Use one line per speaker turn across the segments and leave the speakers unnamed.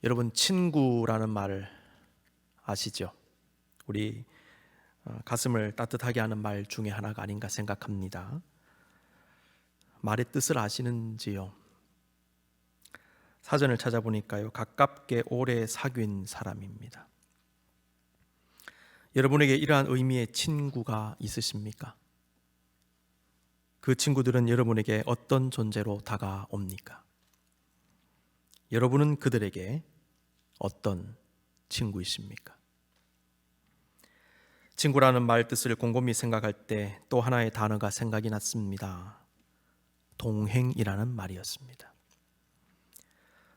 여러분, 친구라는 말 아시죠? 우리 가슴을 따뜻하게 하는 말 중에 하나가 아닌가 생각합니다. 말의 뜻을 아시는지요? 사전을 찾아보니까요, 가깝게 오래 사귄 사람입니다. 여러분에게 이러한 의미의 친구가 있으십니까? 그 친구들은 여러분에게 어떤 존재로 다가옵니까? 여러분은 그들에게 어떤 친구이십니까? 친구라는 말 뜻을 곰곰이 생각할 때 또 하나의 단어가 생각이 났습니다. 동행이라는 말이었습니다.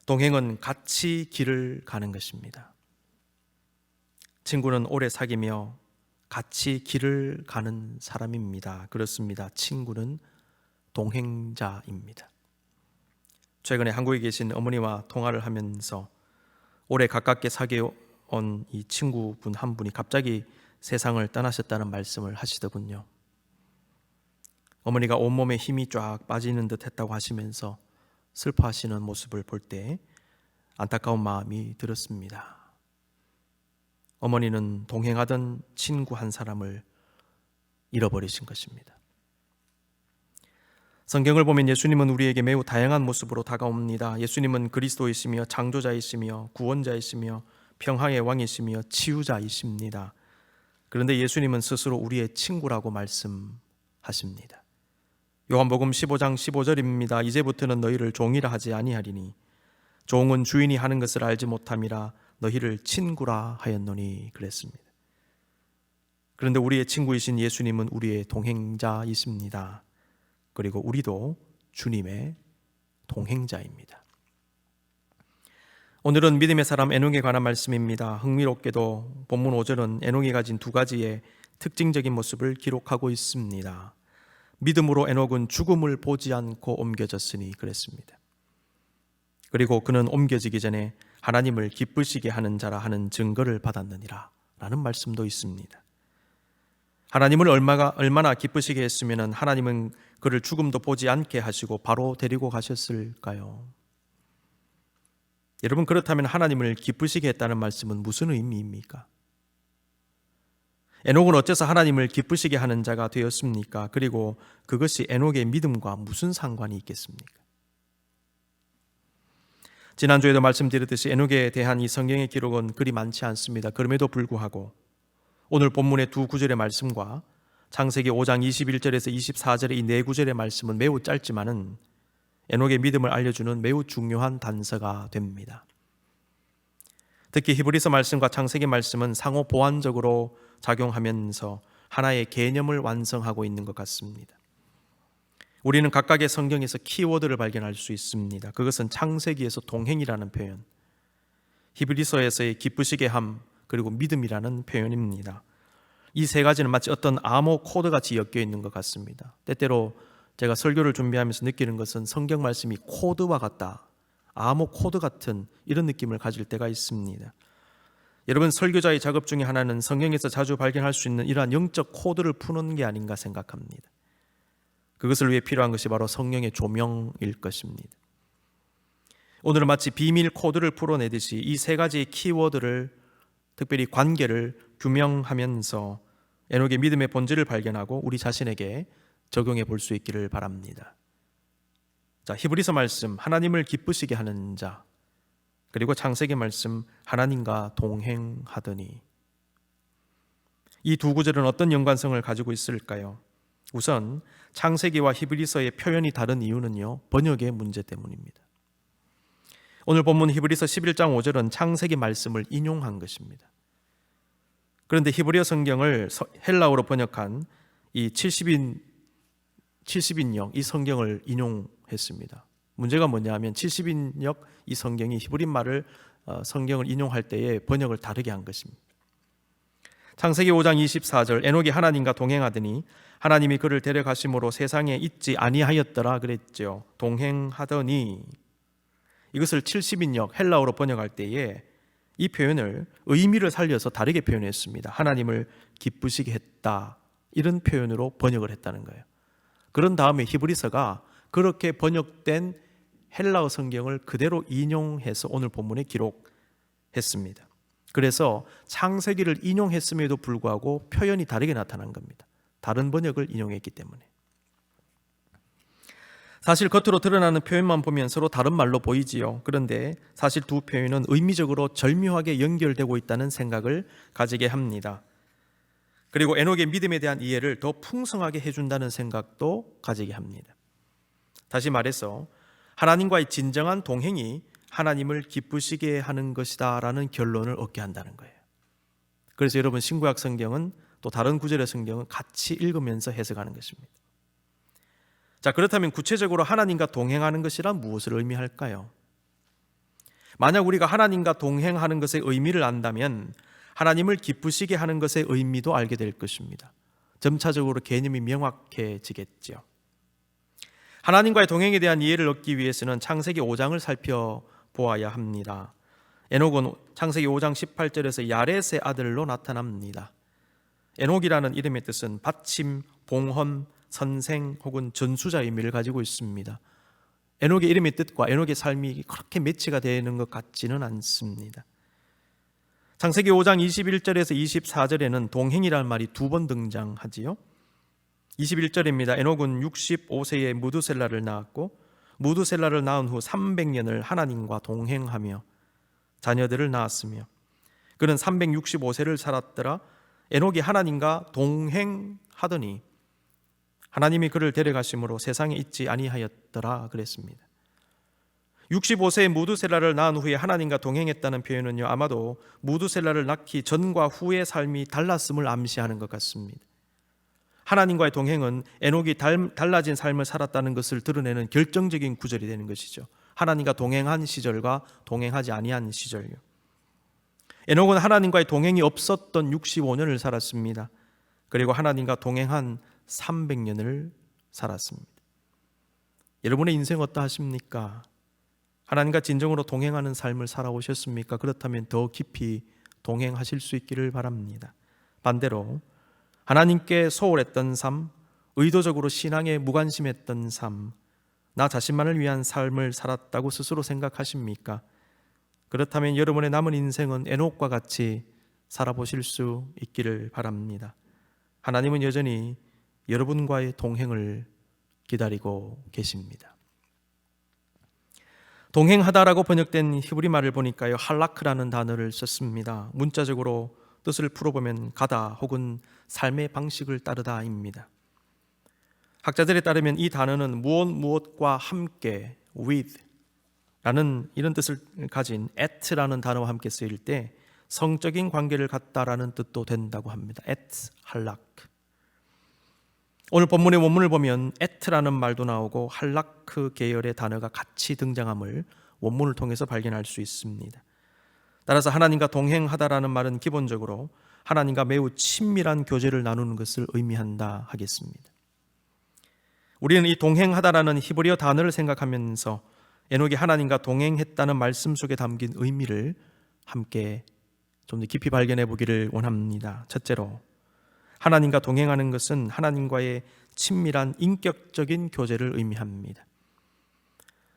동행은 같이 길을 가는 것입니다. 친구는 오래 사귀며 같이 길을 가는 사람입니다. 그렇습니다. 친구는 동행자입니다. 최근에 한국에 계신 어머니와 통화를 하면서 오래 가깝게 사귀어온 이 친구분 한 분이 갑자기 세상을 떠나셨다는 말씀을 하시더군요. 어머니가 온몸에 힘이 쫙 빠지는 듯 했다고 하시면서 슬퍼하시는 모습을 볼 때 안타까운 마음이 들었습니다. 어머니는 동행하던 친구 한 사람을 잃어버리신 것입니다. 성경을 보면 예수님은 우리에게 매우 다양한 모습으로 다가옵니다. 예수님은 그리스도이시며 창조자이시며 구원자이시며 평화의 왕이시며 치유자이십니다. 그런데 예수님은 스스로 우리의 친구라고 말씀하십니다. 요한복음 15장 15절입니다. 이제부터는 너희를 종이라 하지 아니하리니 종은 주인이 하는 것을 알지 못함이라 너희를 친구라 하였노니 그랬습니다. 그런데 우리의 친구이신 예수님은 우리의 동행자이십니다. 그리고 우리도 주님의 동행자입니다. 오늘은 믿음의 사람 에녹에 관한 말씀입니다. 흥미롭게도 본문 5절은 에녹이 가진 두 가지의 특징적인 모습을 기록하고 있습니다. 믿음으로 에녹은 죽음을 보지 않고 옮겨졌으니 그랬습니다. 그리고 그는 옮겨지기 전에 하나님을 기쁘시게 하는 자라 하는 증거를 받았느니라 라는 말씀도 있습니다. 하나님을 얼마나 기쁘시게 했으면 하나님은 그를 죽음도 보지 않게 하시고 바로 데리고 가셨을까요? 여러분, 그렇다면 하나님을 기쁘시게 했다는 말씀은 무슨 의미입니까? 에녹은 어째서 하나님을 기쁘시게 하는 자가 되었습니까? 그리고 그것이 에녹의 믿음과 무슨 상관이 있겠습니까? 지난주에도 말씀드렸듯이 에녹에 대한 이 성경의 기록은 그리 많지 않습니다. 그럼에도 불구하고 오늘 본문의 두 구절의 말씀과 창세기 5장 21절에서 24절의 이 네 구절의 말씀은 매우 짧지만은 에녹의 믿음을 알려주는 매우 중요한 단서가 됩니다. 특히 히브리서 말씀과 창세기 말씀은 상호 보완적으로 작용하면서 하나의 개념을 완성하고 있는 것 같습니다. 우리는 각각의 성경에서 키워드를 발견할 수 있습니다. 그것은 창세기에서 동행이라는 표현, 히브리서에서의 기쁘시게 함, 그리고 믿음이라는 표현입니다. 이 세 가지는 마치 어떤 암호 코드 같이 엮여 있는 것 같습니다. 때때로 제가 설교를 준비하면서 느끼는 것은 성경 말씀이 코드와 같다, 암호 코드 같은 이런 느낌을 가질 때가 있습니다. 여러분, 설교자의 작업 중에 하나는 성경에서 자주 발견할 수 있는 이러한 영적 코드를 푸는 게 아닌가 생각합니다. 그것을 위해 필요한 것이 바로 성령의 조명일 것입니다. 오늘은 마치 비밀 코드를 풀어내듯이 이 세 가지의 키워드를, 특별히 관계를 규명하면서 에녹의 믿음의 본질을 발견하고 우리 자신에게 적용해 볼 수 있기를 바랍니다. 자, 히브리서 말씀 하나님을 기쁘시게 하는 자, 그리고 창세기 말씀 하나님과 동행하더니, 이 두 구절은 어떤 연관성을 가지고 있을까요? 우선 창세기와 히브리서의 표현이 다른 이유는요, 번역의 문제 때문입니다. 오늘 본문 히브리서 11장 5절은 창세기 말씀을 인용한 것입니다. 그런데 히브리어 성경을 헬라어로 번역한 이 70인역 이 성경을 인용했습니다. 문제가 뭐냐면 70인역 이 성경이 히브리 말을 성경을 인용할 때에 번역을 다르게 한 것입니다. 창세기 5장 24절 에녹이 하나님과 동행하더니 하나님이 그를 데려가심으로 세상에 있지 아니하였더라 그랬죠. 동행하더니, 이것을 70인역 헬라어로 번역할 때에 이 표현을 의미를 살려서 다르게 표현했습니다. 하나님을 기쁘시게 했다, 이런 표현으로 번역을 했다는 거예요. 그런 다음에 히브리서가 그렇게 번역된 헬라어 성경을 그대로 인용해서 오늘 본문에 기록한 했습니다. 그래서 창세기를 인용했음에도 불구하고 표현이 다르게 나타난 겁니다. 다른 번역을 인용했기 때문에. 사실 겉으로 드러나는 표현만 보면 서로 다른 말로 보이지요. 그런데 사실 두 표현은 의미적으로 절묘하게 연결되고 있다는 생각을 가지게 합니다. 그리고 에녹의 믿음에 대한 이해를 더 풍성하게 해준다는 생각도 가지게 합니다. 다시 말해서 하나님과의 진정한 동행이 하나님을 기쁘시게 하는 것이다 라는 결론을 얻게 한다는 거예요. 그래서 여러분 신구약 성경은 또 다른 구절의 성경은 같이 읽으면서 해석하는 것입니다. 자, 그렇다면 구체적으로 하나님과 동행하는 것이란 무엇을 의미할까요? 만약 우리가 하나님과 동행하는 것의 의미를 안다면 하나님을 기쁘시게 하는 것의 의미도 알게 될 것입니다. 점차적으로 개념이 명확해지겠죠. 하나님과의 동행에 대한 이해를 얻기 위해서는 창세기 5장을 살펴보아야 합니다. 에녹은 창세기 5장 18절에서 야렛의 아들로 나타납니다. 에녹이라는 이름의 뜻은 받침, 봉헌, 선생 혹은 전수자 의미를 가지고 있습니다. 에녹의 이름의 뜻과 에녹의 삶이 그렇게 매치가 되는 것 같지는 않습니다. 창세기 5장 21절에서 24절에는 동행이라는 말이 두 번 등장하지요. 21절입니다. 에녹은 65세에 무두셀라를 낳았고 무두셀라를 낳은 후 300년을 하나님과 동행하며 자녀들을 낳았으며 그는 365세를 살았더라. 에녹이 하나님과 동행하더니 하나님이 그를 데려가심으로 세상에 있지 아니하였더라 그랬습니다. 65세에 무두셀라를 낳은 후에 하나님과 동행했다는 표현은요, 아마도 무두셀라를 낳기 전과 후의 삶이 달랐음을 암시하는 것 같습니다. 하나님과의 동행은 에녹이 달라진 삶을 살았다는 것을 드러내는 결정적인 구절이 되는 것이죠. 하나님과 동행한 시절과 동행하지 아니한 시절요. 에녹은 하나님과의 동행이 없었던 65년을 살았습니다. 그리고 하나님과 동행한 300년을 살았습니다. 여러분의 인생 어떠하십니까? 하나님과 진정으로 동행하는 삶을 살아오셨습니까? 그렇다면 더 깊이 동행하실 수 있기를 바랍니다. 반대로 하나님께 소홀했던 삶, 의도적으로 신앙에 무관심했던 삶, 나 자신만을 위한 삶을 살았다고 스스로 생각하십니까? 그렇다면 여러분의 남은 인생은 에녹과 같이 살아보실 수 있기를 바랍니다. 하나님은 여전히 여러분과의 동행을 기다리고 계십니다. 동행하다라고 번역된 히브리 말을 보니까요, 할라크라는 단어를 썼습니다. 문자적으로 뜻을 풀어보면 가다 혹은 삶의 방식을 따르다입니다. 학자들에 따르면 이 단어는 무엇과 함께 with 라는 이런 뜻을 가진 at라는 단어와 함께 쓰일 때 성적인 관계를 갖다라는 뜻도 된다고 합니다. at, 할락. 오늘 본문의 원문을 보면 at라는 말도 나오고 할라크 계열의 단어가 같이 등장함을 원문을 통해서 발견할 수 있습니다. 따라서 하나님과 동행하다라는 말은 기본적으로 하나님과 매우 친밀한 교제를 나누는 것을 의미한다 하겠습니다. 우리는 이 동행하다라는 히브리어 단어를 생각하면서 에녹이 하나님과 동행했다는 말씀 속에 담긴 의미를 함께 좀 더 깊이 발견해 보기를 원합니다. 첫째로, 하나님과 동행하는 것은 하나님과의 친밀한 인격적인 교제를 의미합니다.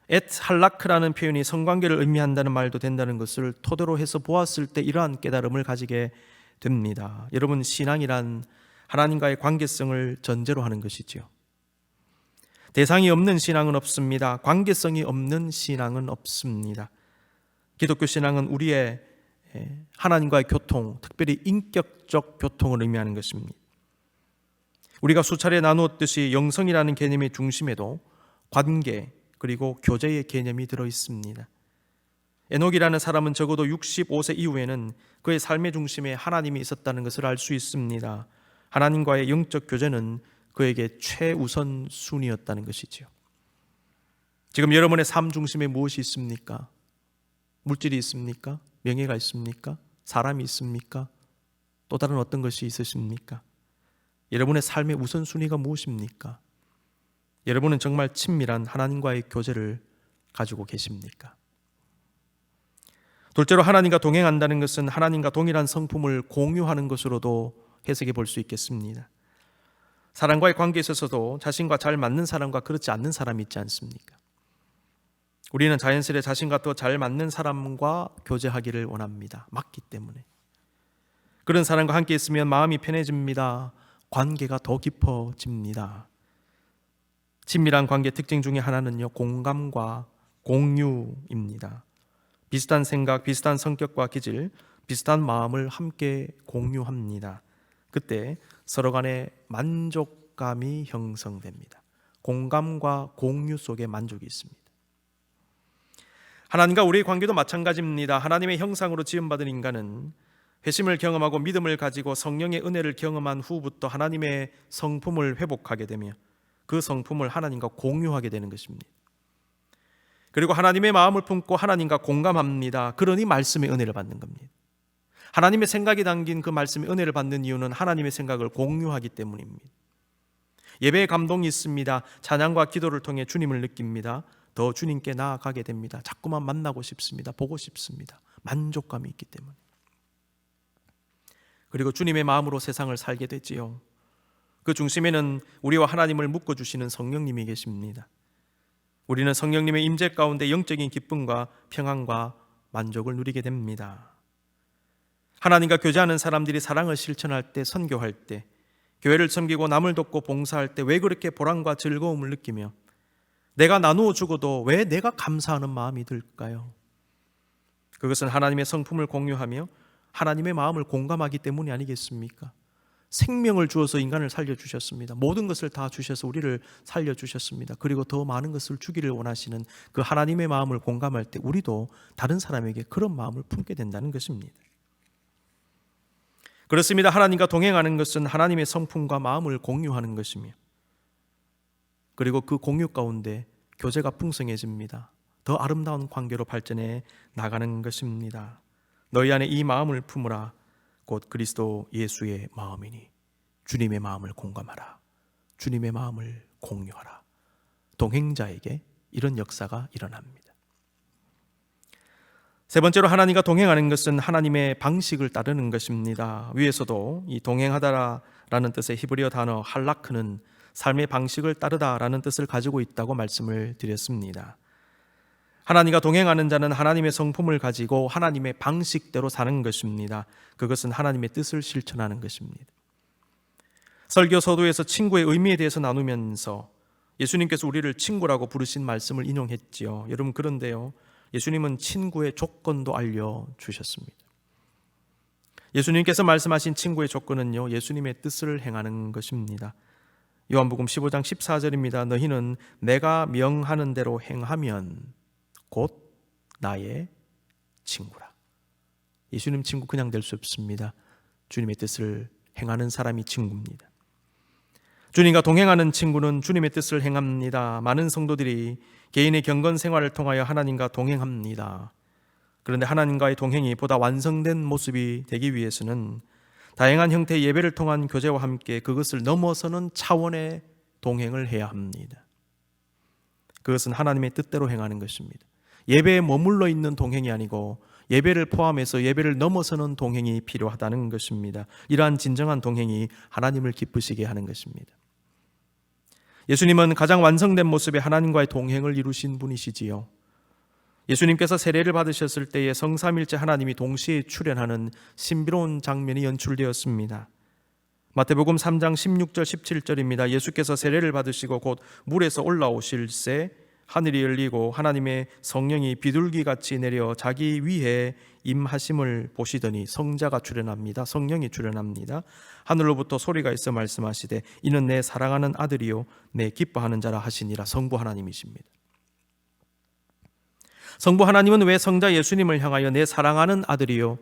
엣 할라크라는 표현이 성관계를 의미한다는 말도 된다는 것을 토대로 해서 보았을 때 이러한 깨달음을 가지게 됩니다. 여러분, 신앙이란 하나님과의 관계성을 전제로 하는 것이지요. 대상이 없는 신앙은 없습니다. 관계성이 없는 신앙은 없습니다. 기독교 신앙은 우리의 하나님과의 교통, 특별히 인격적 교통을 의미하는 것입니다. 우리가 수차례 나누었듯이 영성이라는 개념의 중심에도 관계 그리고 교제의 개념이 들어 있습니다. 에녹이라는 사람은 적어도 65세 이후에는 그의 삶의 중심에 하나님이 있었다는 것을 알 수 있습니다. 하나님과의 영적 교제는 그에게 최우선 순위였다는 것이지요. 지금 여러분의 삶 중심에 무엇이 있습니까? 물질이 있습니까? 명예가 있습니까? 사람이 있습니까? 또 다른 어떤 것이 있으십니까? 여러분의 삶의 우선순위가 무엇입니까? 여러분은 정말 친밀한 하나님과의 교제를 가지고 계십니까? 둘째로, 하나님과 동행한다는 것은 하나님과 동일한 성품을 공유하는 것으로도 해석해 볼 수 있겠습니다. 사람과의 관계에 있어서도 자신과 잘 맞는 사람과 그렇지 않는 사람이 있지 않습니까? 우리는 자연스레 자신과 더 잘 맞는 사람과 교제하기를 원합니다. 맞기 때문에. 그런 사람과 함께 있으면 마음이 편해집니다. 관계가 더 깊어집니다. 친밀한 관계 특징 중에 하나는요, 공감과 공유입니다. 비슷한 생각, 비슷한 성격과 기질, 비슷한 마음을 함께 공유합니다. 그때 서로 간에 만족감이 형성됩니다. 공감과 공유 속에 만족이 있습니다. 하나님과 우리의 관계도 마찬가지입니다. 하나님의 형상으로 지음받은 인간은 회심을 경험하고 믿음을 가지고 성령의 은혜를 경험한 후부터 하나님의 성품을 회복하게 되며 그 성품을 하나님과 공유하게 되는 것입니다. 그리고 하나님의 마음을 품고 하나님과 공감합니다. 그러니 말씀의 은혜를 받는 겁니다. 하나님의 생각이 담긴 그 말씀의 은혜를 받는 이유는 하나님의 생각을 공유하기 때문입니다. 예배에 감동이 있습니다. 찬양과 기도를 통해 주님을 느낍니다. 더 주님께 나아가게 됩니다. 자꾸만 만나고 싶습니다. 보고 싶습니다. 만족감이 있기 때문에. 그리고 주님의 마음으로 세상을 살게 되지요. 그 중심에는 우리와 하나님을 묶어주시는 성령님이 계십니다. 우리는 성령님의 임재 가운데 영적인 기쁨과 평안과 만족을 누리게 됩니다. 하나님과 교제하는 사람들이 사랑을 실천할 때, 선교할 때, 교회를 섬기고 남을 돕고 봉사할 때 왜 그렇게 보람과 즐거움을 느끼며 내가 나누어 주고도 왜 내가 감사하는 마음이 들까요? 그것은 하나님의 성품을 공유하며 하나님의 마음을 공감하기 때문이 아니겠습니까? 생명을 주어서 인간을 살려주셨습니다. 모든 것을 다 주셔서 우리를 살려주셨습니다. 그리고 더 많은 것을 주기를 원하시는 그 하나님의 마음을 공감할 때 우리도 다른 사람에게 그런 마음을 품게 된다는 것입니다. 그렇습니다. 하나님과 동행하는 것은 하나님의 성품과 마음을 공유하는 것이며 그리고 그 공유 가운데 교제가 풍성해집니다. 더 아름다운 관계로 발전해 나가는 것입니다. 너희 안에 이 마음을 품으라. 곧 그리스도 예수의 마음이니 주님의 마음을 공감하라. 주님의 마음을 공유하라. 동행자에게 이런 역사가 일어납니다. 세 번째로 하나님과 동행하는 것은 하나님의 방식을 따르는 것입니다. 위에서도 이 동행하다라는 뜻의 히브리어 단어 할라크는 삶의 방식을 따르다라는 뜻을 가지고 있다고 말씀을 드렸습니다. 하나님과 동행하는 자는 하나님의 성품을 가지고 하나님의 방식대로 사는 것입니다. 그것은 하나님의 뜻을 실천하는 것입니다. 설교 서두에서 친구의 의미에 대해서 나누면서 예수님께서 우리를 친구라고 부르신 말씀을 인용했지요. 여러분, 그런데요, 예수님은 친구의 조건도 알려주셨습니다. 예수님께서 말씀하신 친구의 조건은요, 예수님의 뜻을 행하는 것입니다. 요한복음 15장 14절입니다. 너희는 내가 명하는 대로 행하면 곧 나의 친구라. 예수님 친구 그냥 될 수 없습니다. 주님의 뜻을 행하는 사람이 친구입니다. 주님과 동행하는 친구는 주님의 뜻을 행합니다. 많은 성도들이 개인의 경건 생활을 통하여 하나님과 동행합니다. 그런데 하나님과의 동행이 보다 완성된 모습이 되기 위해서는 다양한 형태의 예배를 통한 교제와 함께 그것을 넘어서는 차원의 동행을 해야 합니다. 그것은 하나님의 뜻대로 행하는 것입니다. 예배에 머물러 있는 동행이 아니고 예배를 포함해서 예배를 넘어서는 동행이 필요하다는 것입니다. 이러한 진정한 동행이 하나님을 기쁘시게 하는 것입니다. 예수님은 가장 완성된 모습의 하나님과의 동행을 이루신 분이시지요. 예수님께서 세례를 받으셨을 때에 성삼일체 하나님이 동시에 출현하는 신비로운 장면이 연출되었습니다. 마태복음 3장 16절 17절입니다. 예수께서 세례를 받으시고 곧 물에서 올라오실새 하늘이 열리고 하나님의 성령이 비둘기같이 내려 자기 위에 임하심을 보시더니 성자가 출현합니다. 성령이 출현합니다. 하늘로부터 소리가 있어 말씀하시되 이는 내 사랑하는 아들이요 내 기뻐하는 자라 하시니라. 성부 하나님이십니다. 성부 하나님은 왜 성자 예수님을 향하여 내 사랑하는 아들이요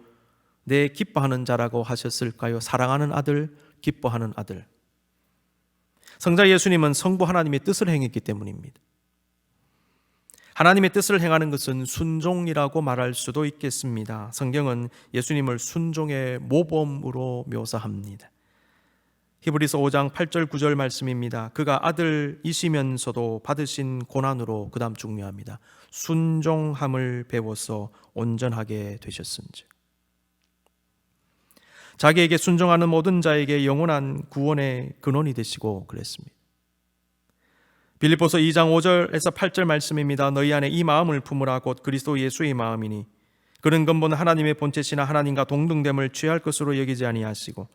내 기뻐하는 자라고 하셨을까요? 사랑하는 아들, 기뻐하는 아들. 성자 예수님은 성부 하나님의 뜻을 행했기 때문입니다. 하나님의 뜻을 행하는 것은 순종이라고 말할 수도 있겠습니다. 성경은 예수님을 순종의 모범으로 묘사합니다. 히브리서 5장 8절 9절 말씀입니다. 그가 아들이시면서도 받으신 고난으로 그 다음 중요합니다. 순종함을 배워서 온전하게 되셨은지. 자기에게 순종하는 모든 자에게 영원한 구원의 근원이 되시고 그랬습니다. 빌립보서 2장 5절에서 8절 말씀입니다. 너희 안에 이 마음을 품으라 곧 그리스도 예수의 마음이니 그는 근본 하나님의 본체시나 하나님과 동등됨을 취할 것으로 여기지 아니하시고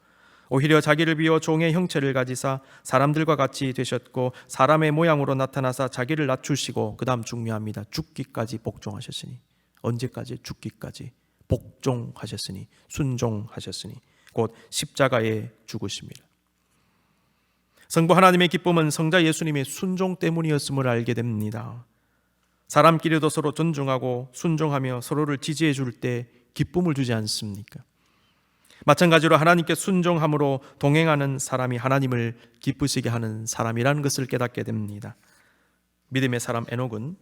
오히려 자기를 비워 종의 형체를 가지사 사람들과 같이 되셨고 사람의 모양으로 나타나사 자기를 낮추시고 그 다음 중요합니다. 죽기까지 복종하셨으니 언제까지? 죽기까지 복종하셨으니 순종하셨으니 곧 십자가에 죽으십니다. 성부 하나님의 기쁨은 성자 예수님의 순종 때문이었음을 알게 됩니다. 사람끼리도 서로 존중하고 순종하며 서로를 지지해 줄 때 기쁨을 주지 않습니까? 마찬가지로 하나님께 순종함으로 동행하는 사람이 하나님을 기쁘시게 하는 사람이라는 것을 깨닫게 됩니다. 믿음의 사람 에녹은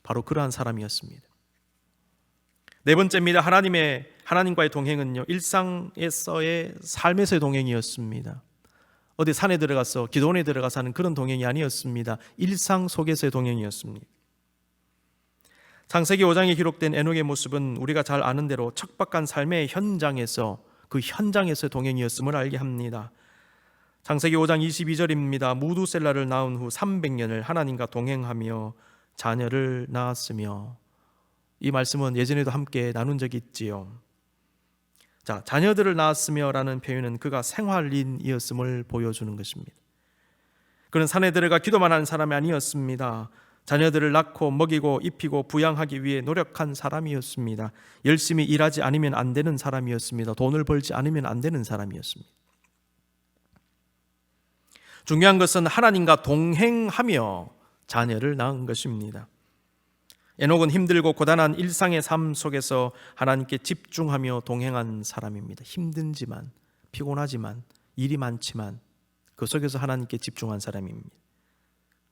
바로 그러한 사람이었습니다. 네 번째입니다. 하나님과의 동행은요, 일상에서의 삶에서의 동행이었습니다. 어디 산에 들어가서 기도원에 들어가서 하는 그런 동행이 아니었습니다. 일상 속에서의 동행이었습니다. 창세기 5장에 기록된 에녹의 모습은 우리가 잘 아는 대로 척박한 삶의 현장에서 그 현장에서의 동행이었음을 알게 합니다. 창세기 5장 22절입니다. 무두셀라를 낳은 후 300년을 하나님과 동행하며 자녀를 낳았으며, 이 말씀은 예전에도 함께 나눈 적이 있지요. 자, 자녀들을 낳았으며 라는 표현은 그가 생활인이었음을 보여주는 것입니다. 그는 산에 들어가 기도만 하는 사람이 아니었습니다. 자녀들을 낳고 먹이고 입히고 부양하기 위해 노력한 사람이었습니다. 열심히 일하지 않으면 안 되는 사람이었습니다. 돈을 벌지 않으면 안 되는 사람이었습니다. 중요한 것은 하나님과 동행하며 자녀를 낳은 것입니다. 에녹은 힘들고 고단한 일상의 삶 속에서 하나님께 집중하며 동행한 사람입니다. 힘든지만, 피곤하지만, 일이 많지만 그 속에서 하나님께 집중한 사람입니다.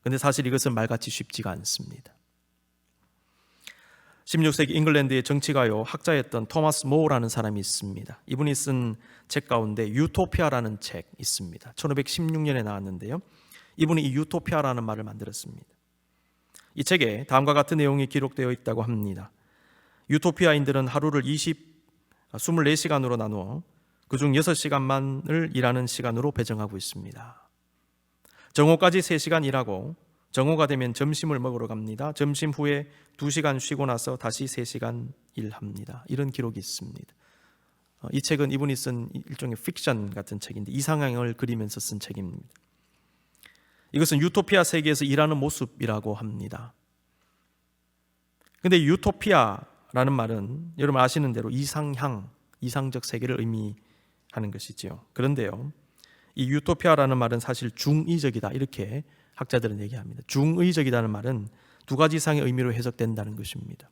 그런데 사실 이것은 말같이 쉽지가 않습니다. 16세기 잉글랜드의 정치가요, 학자였던 토마스 모어라는 사람이 있습니다. 이분이 쓴 책 가운데 유토피아라는 책 있습니다. 1516년에 나왔는데요, 이분이 이 유토피아라는 말을 만들었습니다. 이 책에 다음과 같은 내용이 기록되어 있다고 합니다. 유토피아인들은 하루를 24시간으로 나누어 그중 6시간만을 일하는 시간으로 배정하고 있습니다. 정오까지 3시간 일하고 정오가 되면 점심을 먹으러 갑니다. 점심 후에 2시간 쉬고 나서 다시 3시간 일합니다. 이런 기록이 있습니다. 이 책은 이분이 쓴 일종의 픽션 같은 책인데 이상향을 그리면서 쓴 책입니다. 이것은 유토피아 세계에서 일하는 모습이라고 합니다. 그런데 유토피아라는 말은 여러분 아시는 대로 이상향, 이상적 세계를 의미하는 것이지요. 그런데요, 이 유토피아라는 말은 사실 중의적이다, 이렇게 학자들은 얘기합니다. 중의적이라는 말은 두 가지 이상의 의미로 해석된다는 것입니다.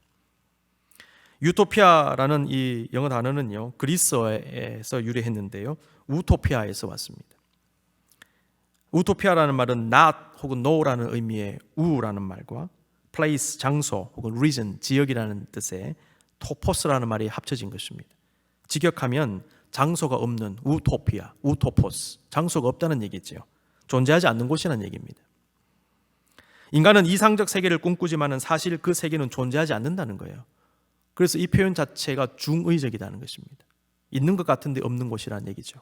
유토피아라는 이 영어 단어는요, 그리스어에서 유래했는데요, 우토피아에서 왔습니다. 우토피아라는 말은 not 혹은 no라는 의미의 우라는 말과 place, 장소 혹은 region, 지역이라는 뜻의 토포스라는 말이 합쳐진 것입니다. 직역하면 장소가 없는 우토피아, 우토포스, 장소가 없다는 얘기죠. 존재하지 않는 곳이라는 얘기입니다. 인간은 이상적 세계를 꿈꾸지만 사실 그 세계는 존재하지 않는다는 거예요. 그래서 이 표현 자체가 중의적이라는 것입니다. 있는 것 같은데 없는 곳이라는 얘기죠.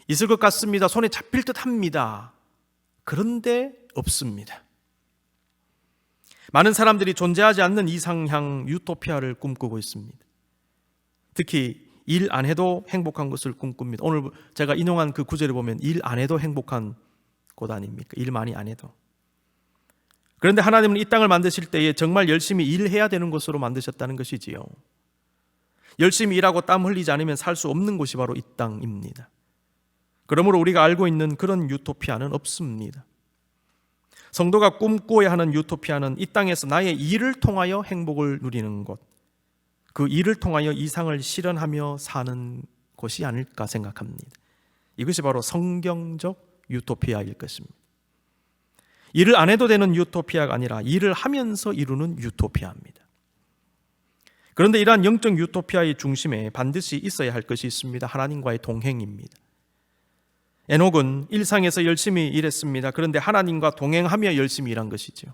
있을 것 같습니다. 손에 잡힐 듯 합니다. 그런데 없습니다. 많은 사람들이 존재하지 않는 이상향 유토피아를 꿈꾸고 있습니다. 특히 일 안 해도 행복한 것을 꿈꿉니다. 오늘 제가 인용한 그 구절을 보면 일 안 해도 행복한 곳 아닙니까? 일 많이 안 해도. 그런데 하나님은 이 땅을 만드실 때에 정말 열심히 일해야 되는 곳으로 만드셨다는 것이지요. 열심히 일하고 땀 흘리지 않으면 살 수 없는 곳이 바로 이 땅입니다. 그러므로 우리가 알고 있는 그런 유토피아는 없습니다. 성도가 꿈꾸어야 하는 유토피아는 이 땅에서 나의 일을 통하여 행복을 누리는 곳, 그 일을 통하여 이상을 실현하며 사는 곳이 아닐까 생각합니다. 이것이 바로 성경적 유토피아일 것입니다. 일을 안 해도 되는 유토피아가 아니라 일을 하면서 이루는 유토피아입니다. 그런데 이러한 영적 유토피아의 중심에 반드시 있어야 할 것이 있습니다. 하나님과의 동행입니다. 에녹은 일상에서 열심히 일했습니다. 그런데 하나님과 동행하며 열심히 일한 것이죠.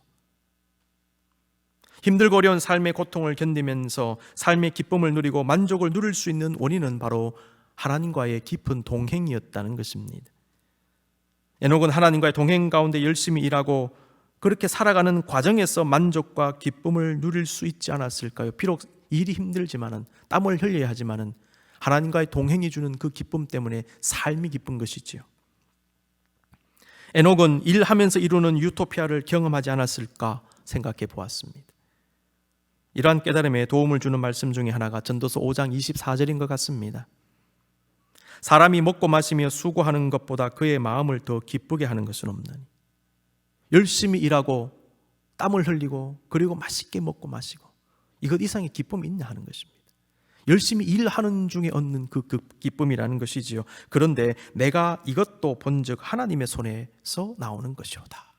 힘들고 어려운 삶의 고통을 견디면서 삶의 기쁨을 누리고 만족을 누릴 수 있는 원인은 바로 하나님과의 깊은 동행이었다는 것입니다. 에녹은 하나님과의 동행 가운데 열심히 일하고 그렇게 살아가는 과정에서 만족과 기쁨을 누릴 수 있지 않았을까요? 비록 일이 힘들지만은, 땀을 흘려야 하지만은 하나님과의 동행이 주는 그 기쁨 때문에 삶이 기쁜 것이지요. 에녹은 일하면서 이루는 유토피아를 경험하지 않았을까 생각해 보았습니다. 이러한 깨달음에 도움을 주는 말씀 중에 하나가 전도서 5장 24절인 것 같습니다. 사람이 먹고 마시며 수고하는 것보다 그의 마음을 더 기쁘게 하는 것은 없나니. 열심히 일하고 땀을 흘리고 그리고 맛있게 먹고 마시고 이것 이상의 기쁨이 있냐 하는 것입니다. 열심히 일하는 중에 얻는 그 기쁨이라는 것이지요. 그런데 내가 이것도 본즉 하나님의 손에서 나오는 것이오다.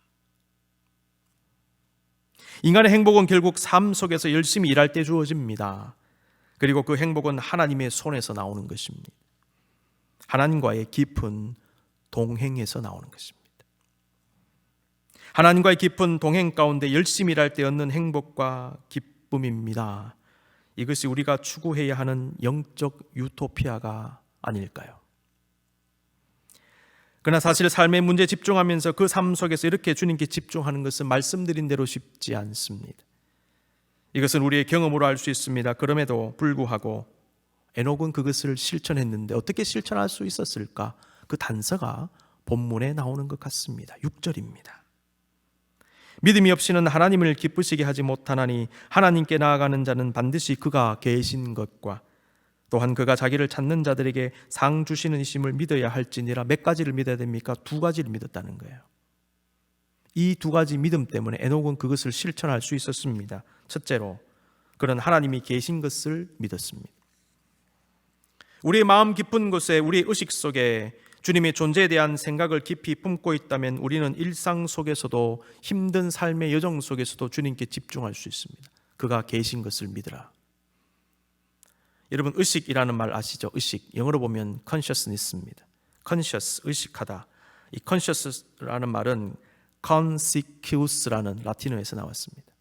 인간의 행복은 결국 삶 속에서 열심히 일할 때 주어집니다. 그리고 그 행복은 하나님의 손에서 나오는 것입니다. 하나님과의 깊은 동행에서 나오는 것입니다. 하나님과의 깊은 동행 가운데 열심히 일할 때 얻는 행복과 기쁨입니다. 이것이 우리가 추구해야 하는 영적 유토피아가 아닐까요? 그러나 사실 삶의 문제에 집중하면서 그 삶 속에서 이렇게 주님께 집중하는 것은 말씀드린 대로 쉽지 않습니다. 이것은 우리의 경험으로 알 수 있습니다. 그럼에도 불구하고 에녹은 그것을 실천했는데 어떻게 실천할 수 있었을까? 그 단서가 본문에 나오는 것 같습니다. 6절입니다. 믿음이 없이는 하나님을 기쁘시게 하지 못하나니 하나님께 나아가는 자는 반드시 그가 계신 것과 또한 그가 자기를 찾는 자들에게 상 주시는 이심을 믿어야 할지니라. 몇 가지를 믿어야 됩니까? 두 가지를 믿었다는 거예요. 이 두 가지 믿음 때문에 에녹은 그것을 실천할 수 있었습니다. 첫째로 그는 하나님이 계신 것을 믿었습니다. 우리의 마음 깊은 곳에, 우리의 의식 속에 주님의 존재에 대한 생각을 깊이 품고 있다면 우리는 일상 속에서도 힘든 삶의 여정 속에서도 주님께 집중할 수 있습니다. 그가 계신 것을 믿으라. 여러분, 의식이라는 말 아시죠? 의식, 영어로 보면 consciousness입니다. conscious, 의식하다. 이 conscious라는 말은 consecuus라는 라틴어에서 나왔습니다.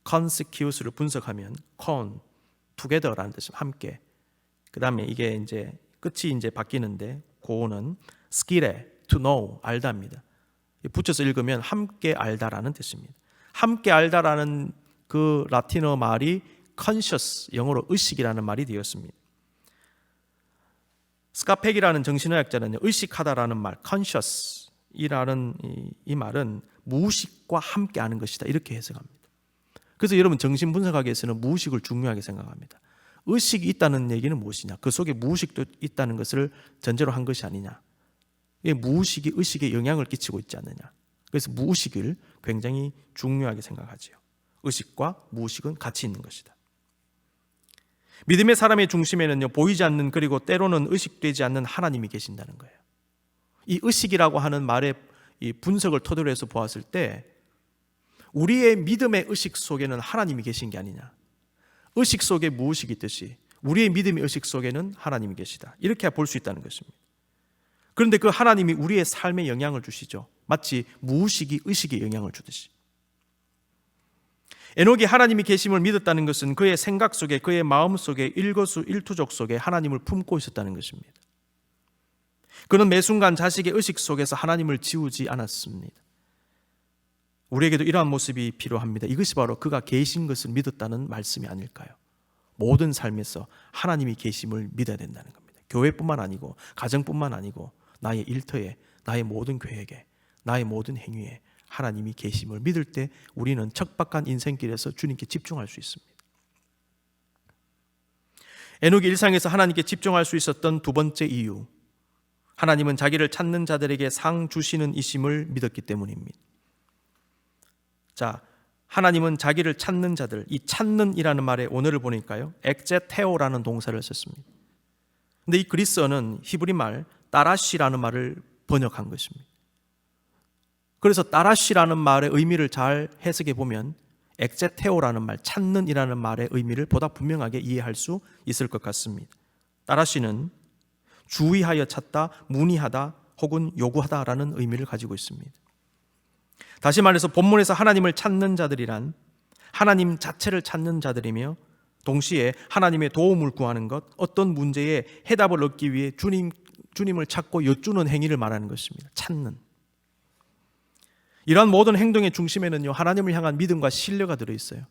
consecuus를 분석하면 con, together라는 뜻입니다. 함께. 그 다음에 이게 이제 끝이 이제 바뀌는데 고는 skire, to know, 알다입니다. 붙여서 읽으면 함께 알다라는 뜻입니다. 함께 알다라는 그 라틴어 말이 conscious, 영어로 의식이라는 말이 되었습니다. 스카펙이라는 정신의학자는 의식하다라는 말, conscious이라는 이 말은 무의식과 함께 아는 것이다, 이렇게 해석합니다. 그래서 여러분, 정신분석학에서는 무의식을 중요하게 생각합니다. 의식이 있다는 얘기는 무엇이냐? 그 속에 무의식도 있다는 것을 전제로 한 것이 아니냐? 무의식이 의식에 영향을 끼치고 있지 않느냐? 그래서 무의식을 굉장히 중요하게 생각하지요. 의식과 무의식은 같이 있는 것이다. 믿음의 사람의 중심에는요, 보이지 않는, 그리고 때로는 의식되지 않는 하나님이 계신다는 거예요. 이 의식이라고 하는 말의 이 분석을 토대로 해서 보았을 때 우리의 믿음의 의식 속에는 하나님이 계신 게 아니냐? 의식 속에 무의식이 있듯이 우리의 믿음의 의식 속에는 하나님이 계시다, 이렇게 볼 수 있다는 것입니다. 그런데 그 하나님이 우리의 삶에 영향을 주시죠. 마치 무의식이 의식에 영향을 주듯이. 에녹이 하나님이 계심을 믿었다는 것은 그의 생각 속에, 그의 마음 속에, 일거수일투족 속에 하나님을 품고 있었다는 것입니다. 그는 매 순간 자식의 의식 속에서 하나님을 지우지 않았습니다. 우리에게도 이러한 모습이 필요합니다. 이것이 바로 그가 계신 것을 믿었다는 말씀이 아닐까요? 모든 삶에서 하나님이 계심을 믿어야 된다는 겁니다. 교회뿐만 아니고 가정뿐만 아니고 나의 일터에, 나의 모든 계획에, 나의 모든 행위에 하나님이 계심을 믿을 때 우리는 척박한 인생길에서 주님께 집중할 수 있습니다. 에녹이 일상에서 하나님께 집중할 수 있었던 두 번째 이유, 하나님은 자기를 찾는 자들에게 상 주시는 이심을 믿었기 때문입니다. 자, 하나님은 자기를 찾는 자들, 이 찾는이라는 말의 원어를 보니까요, 엑제테오라는 동사를 썼습니다. 근데 이 그리스어는 히브리 말 따라시라는 말을 번역한 것입니다. 그래서 따라시라는 말의 의미를 잘 해석해 보면 엑제테오라는 말, 찾는이라는 말의 의미를 보다 분명하게 이해할 수 있을 것 같습니다. 따라시는 주의하여 찾다, 문의하다 혹은 요구하다라는 의미를 가지고 있습니다. 다시 말해서 본문에서 하나님을 찾는 자들이란 하나님 자체를 찾는 자들이며 동시에 하나님의 도움을 구하는 것, 어떤 문제에 해답을 얻기 위해 주님을 찾고 여쭈는 행위를 말하는 것입니다. 찾는. 이러한 모든 행동의 중심에는요, 하나님을 향한 믿음과 신뢰가 들어있어요.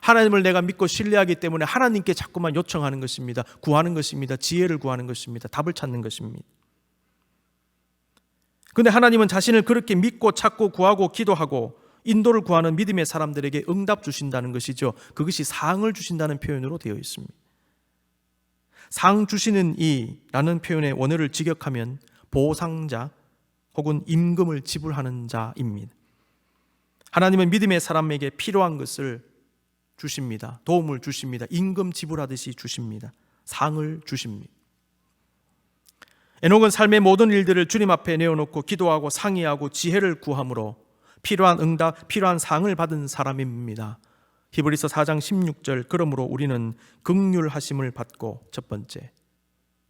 하나님을 내가 믿고 신뢰하기 때문에 하나님께 자꾸만 요청하는 것입니다. 구하는 것입니다. 지혜를 구하는 것입니다. 답을 찾는 것입니다. 그런데 하나님은 자신을 그렇게 믿고 찾고 구하고 기도하고 인도를 구하는 믿음의 사람들에게 응답 주신다는 것이죠. 그것이 상을 주신다는 표현으로 되어 있습니다. 상 주시는 이라는 표현의 원어를 직역하면 보상자 혹은 임금을 지불하는 자입니다. 하나님은 믿음의 사람에게 필요한 것을 주십니다. 도움을 주십니다. 임금 지불하듯이 주십니다. 상을 주십니다. 에녹은 삶의 모든 일들을 주님 앞에 내어놓고 기도하고 상의하고 지혜를 구함으로 필요한 응답, 필요한 상을 받은 사람입니다. 히브리서 4장 16절, 그러므로 우리는 긍휼하심을 받고 첫 번째,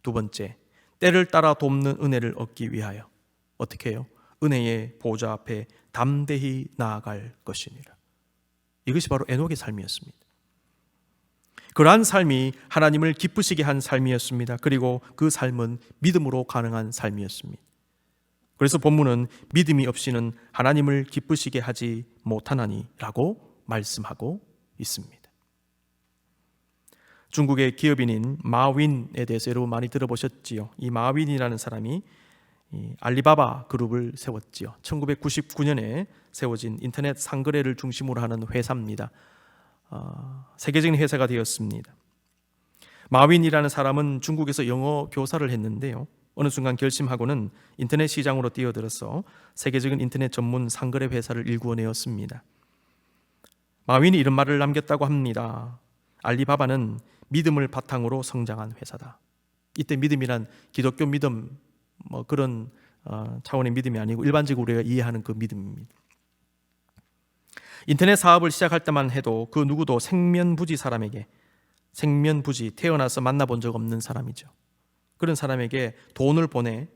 두 번째, 때를 따라 돕는 은혜를 얻기 위하여 어떻게 해요? 은혜의 보좌 앞에 담대히 나아갈 것이니라. 이것이 바로 에녹의 삶이었습니다. 그러한 삶이 하나님을 기쁘시게 한 삶이었습니다. 그리고 그 삶은 믿음으로 가능한 삶이었습니다. 그래서 본문은 믿음이 없이는 하나님을 기쁘시게 하지 못하나니라고 말씀하고 있습니다. 중국의 기업인인 마윈에 대해서 여러분 많이 들어보셨지요. 이 마윈이라는 사람이 알리바바 그룹을 세웠지요. 1999년에 세워진 인터넷 상거래를 중심으로 하는 회사입니다. 세계적인 회사가 되었습니다. 마윈이라는 사람은 중국에서 영어 교사를 했는데요, 어느 순간 결심하고는 인터넷 시장으로 뛰어들어서 세계적인 인터넷 전문 상거래 회사를 일구어내었습니다. 마윈이 이런 말을 남겼다고 합니다. 알리바바는 믿음을 바탕으로 성장한 회사다. 이때 믿음이란 기독교 믿음 그런 차원의 믿음이 아니고 일반적으로 우리가 이해하는 그 믿음입니다. 인터넷 사업을 시작할 때만 해도 그 누구도 생면부지 사람에게, 생면부지, 태어나서 만나본 적 없는 사람이죠. 그런 사람에게 돈을 보내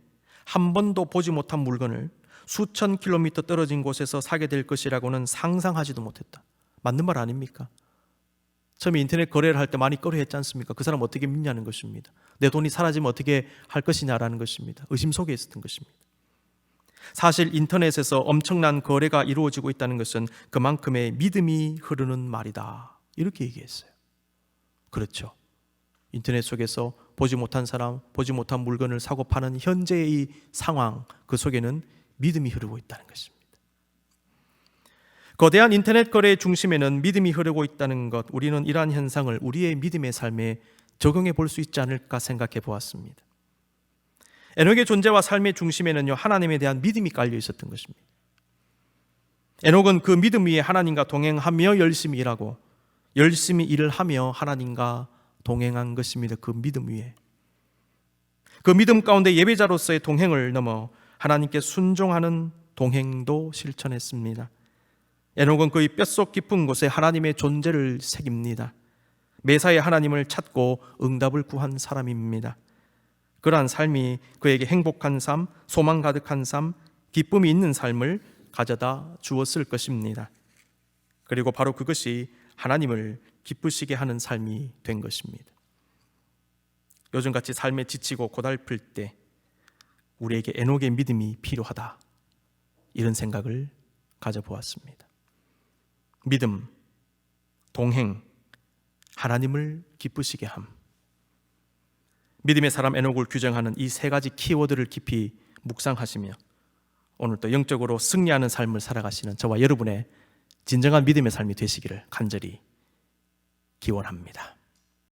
한 번도 보지 못한 물건을 수천 킬로미터 떨어진 곳에서 사게 될 것이라고는 상상하지도 못했다. 맞는 말 아닙니까? 처음에 인터넷 거래를 할 때 많이 꺼려했지 않습니까? 그 사람 어떻게 믿냐는 것입니다. 내 돈이 사라지면 어떻게 할 것이냐라는 것입니다. 의심 속에 있었던 것입니다. 사실 인터넷에서 엄청난 거래가 이루어지고 있다는 것은 그만큼의 믿음이 흐르는 말이다, 이렇게 얘기했어요. 그렇죠. 인터넷 속에서 보지 못한 사람, 보지 못한 물건을 사고 파는 현재의 이 상황, 그 속에는 믿음이 흐르고 있다는 것입니다. 거대한 인터넷 거래의 중심에는 믿음이 흐르고 있다는 것, 우리는 이러한 현상을 우리의 믿음의 삶에 적용해 볼 수 있지 않을까 생각해 보았습니다. 에녹의 존재와 삶의 중심에는요, 하나님에 대한 믿음이 깔려 있었던 것입니다. 에녹은 그 믿음 위에 하나님과 동행하며 열심히 일하고 열심히 일을 하며 하나님과 동행한 것입니다. 그 믿음 위에. 그 믿음 가운데 예배자로서의 동행을 넘어 하나님께 순종하는 동행도 실천했습니다. 에녹은 그의 뼛속 깊은 곳에 하나님의 존재를 새깁니다. 매사에 하나님을 찾고 응답을 구한 사람입니다. 그러한 삶이 그에게 행복한 삶, 소망 가득한 삶, 기쁨이 있는 삶을 가져다 주었을 것입니다. 그리고 바로 그것이 하나님을 기쁘시게 하는 삶이 된 것입니다. 요즘같이 삶에 지치고 고달플 때 우리에게 에녹의 믿음이 필요하다, 이런 생각을 가져보았습니다. 믿음, 동행, 하나님을 기쁘시게 함. 믿음의 사람 에녹을 규정하는 이 세 가지 키워드를 깊이 묵상하시며 오늘도 영적으로 승리하는 삶을 살아가시는 저와 여러분의 진정한 믿음의 삶이 되시기를 간절히 기원합니다.